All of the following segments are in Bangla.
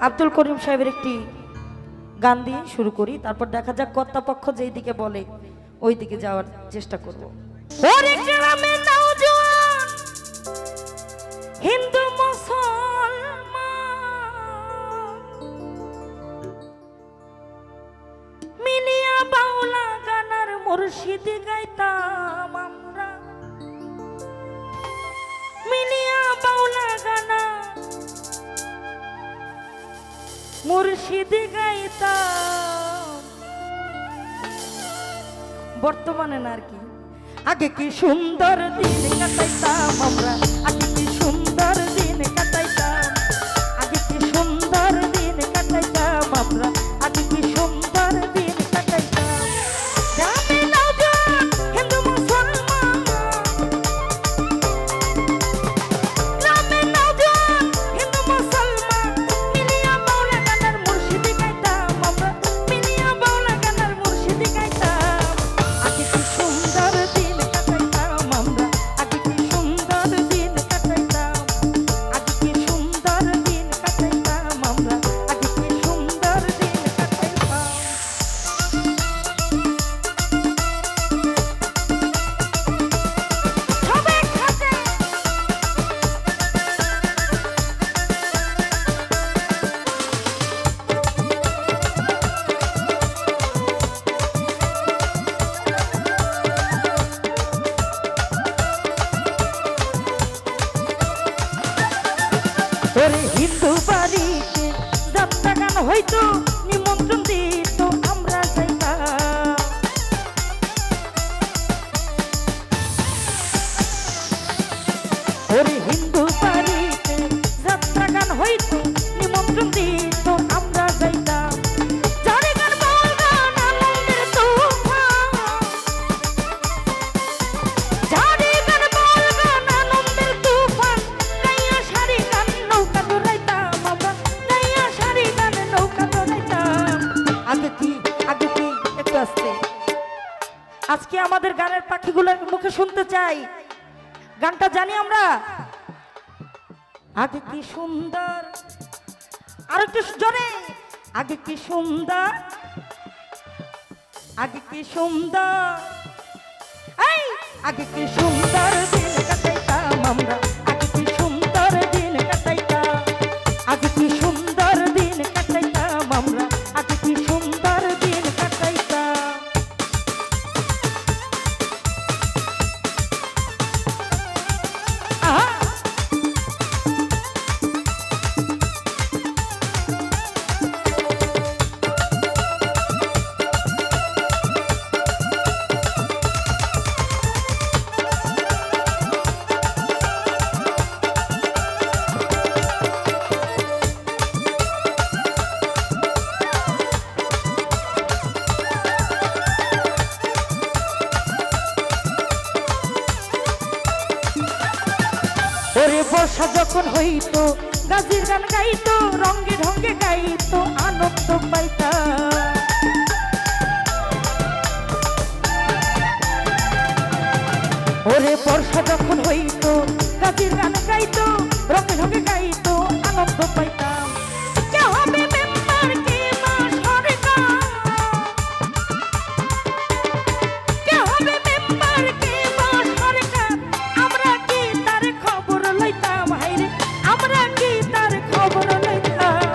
আব্দুল করিম সাহেবের একটি গান দিয়ে শুরু করি, তারপর দেখা যাক কর্তাপক্ষ যেই দিকে বলে ওই দিকে যাওয়ার চেষ্টা করব। ওরে গ্রামে নওজোয়ান হিন্দু মুসলমান মিলিয়া বাউলা গানার মুর্শিদ গাইতাম আমরা, মিলিয়া বাউলা গানা মুর্শিদ গাইতাম। বর্তমানে না আর কি, আগে কি সুন্দর দিন কাটাইতাম আমরা, আগে কি সুন্দর দিন কাটাইতাম, আগে কি সুন্দর দিন কাটাইতাম আমরা, আগে কি সুন্দর দিন কাটাইতাম। গ্রামে নওজোয়ান হিন্দু মুসলমান, গ্রামে নওজোয়ান হিন্দু মুসলমান মিলিয়া বাউলা গানার মুর্শিদ গাইতাম আমরা, মিলিয়া বাউলা গানার মুর্শিদ গাইতাম। আগে কি সুন্দর দিন কাটাইতাম আমরা, আগে কি সুন্দর দিন কাটাইতাম, আগে কি সুন্দর দিন কাটাইতাম আমরা, আগে কি সুন্দর দিন কাটাইতাম। সবে খাতে ওরে হিন্দু বাড়িতে যাত্রা গান হইতো, নিমন্ত্রণ দিত আমরা যাইতাম। ওরে হিন্দু বাড়িতে যাত্রা গান হইতো, নিমন্ত্রণ দিত আমরা যাইতাম। জারি গান বাউল গান আনন্দের তুফান, জারি গান বাউল গান আনন্দের তুফান, গাইয়া সারি গান নৌকা দৌড়াইতাম আমরা, গাইয়া সারি গান নৌকা দৌড়াইতাম। আগে কি একটু আসতে, আজকে আমাদের গানের পাখিগুলোর মুখে শুনতে চাই, গানটা জানি আমরা। আগে কি সুন্দর, আর একটু জোরে, আগে কি সুন্দর, আগে কি সুন্দর, এই আগে কি সুন্দর দিন কাটাইতাম আমরা, আগে কি সুন্দর দিন কাটাইতাম, আগে কি সুন্দর দিন কাটাইতাম আমরা, আগে কি সুন্দর দিন কাটাইতাম। আহা ওরে বর্ষা যখন হইতো গাজির গান গাইতো, রঙ্গে ঢঙ্গে গাইতো আনন্দ পাইতাম। ওরে বর্ষা যখন হইতো গাজির গান গাইতো, রঙ্গে ঢঙ্গে গাইতো আনন্দ পাইতাম। কে হবে মেম্বার কে বা সরকার, কে হবে মেম্বার কে বা সরকার, আমরা কি তার খবর লইতাম, হাইরে আমরা কি তার খবর লইতাম।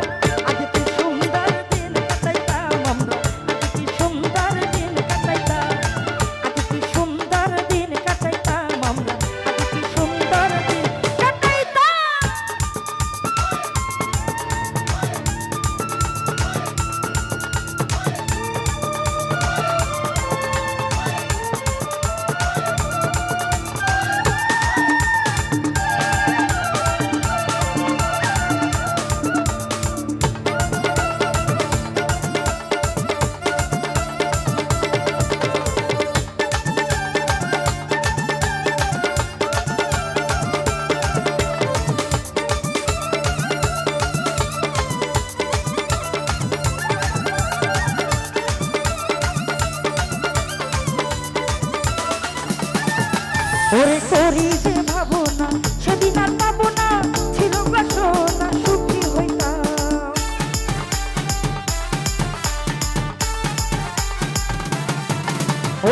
আগে কি সুন্দর দিন কাটাইতাম আমরা, আগে কি সুন্দর দিন কাটাইতাম, আগে কি সুন্দর দিন কাটাইতাম আমরা, আগে কি সুন্দর দিন কাটাইতাম।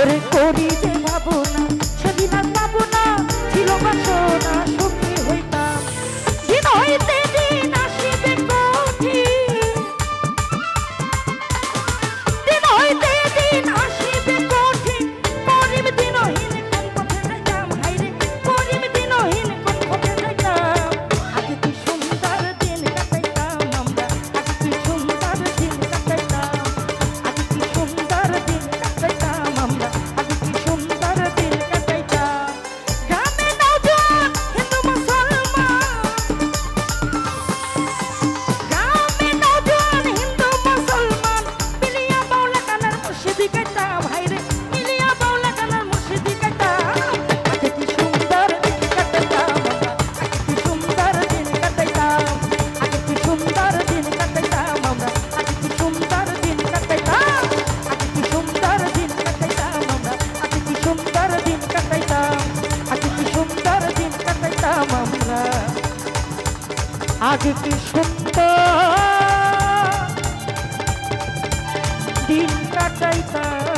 ওরে করি যে ভাবনা সেদিন আর পাবো না, ছিল বাসনা সুখী হইতাম। দিন হইতে দিন আসিবে কঠিন, দিন হইতে দিন আসিবে কঠিন, করিম দিনহীন কোন পথে যাইতাম, হাইরে করিম দিনহীন কোন পথে যাইতাম। আগে কি সুন্দর দিন কাটাইতাম আমরা, আগে কি সুন্দর দিন কাটাইতাম, আগে কি সুন্দর দিন কাটাইতাম আমরা, আগে কি সুন্দর দিন কাটাইতাম। গ্রামে নওজোয়ান হিন্দু মুসলমান, গ্রামে নওজোয়ান হিন্দু মুসলমান, মিলিয়া বাউলা গানের মুর্শিদি গাইতাম, হাইরে মিলিয়া বাউলা গানের মুর্শিদি গাইতাম। আগে কি সুন্দর দিন কাটাইতাম আমরা, আগে কি সুন্দর দিন কাটাইতাম, আগে কি সুন্দর দিন কাটাইতাম আমরা, আগে কি সুন্দর দিন কাটাইতাম, আগে কি সুন্দর দিন কাটাইতাম আমরা, আগে কি সুন্দর দিন কাটাইতাম, আগে কি সুন্দর দিন কাটাইতাম আমরা, আগে কি সুন্দর দিন কাটাইতাম।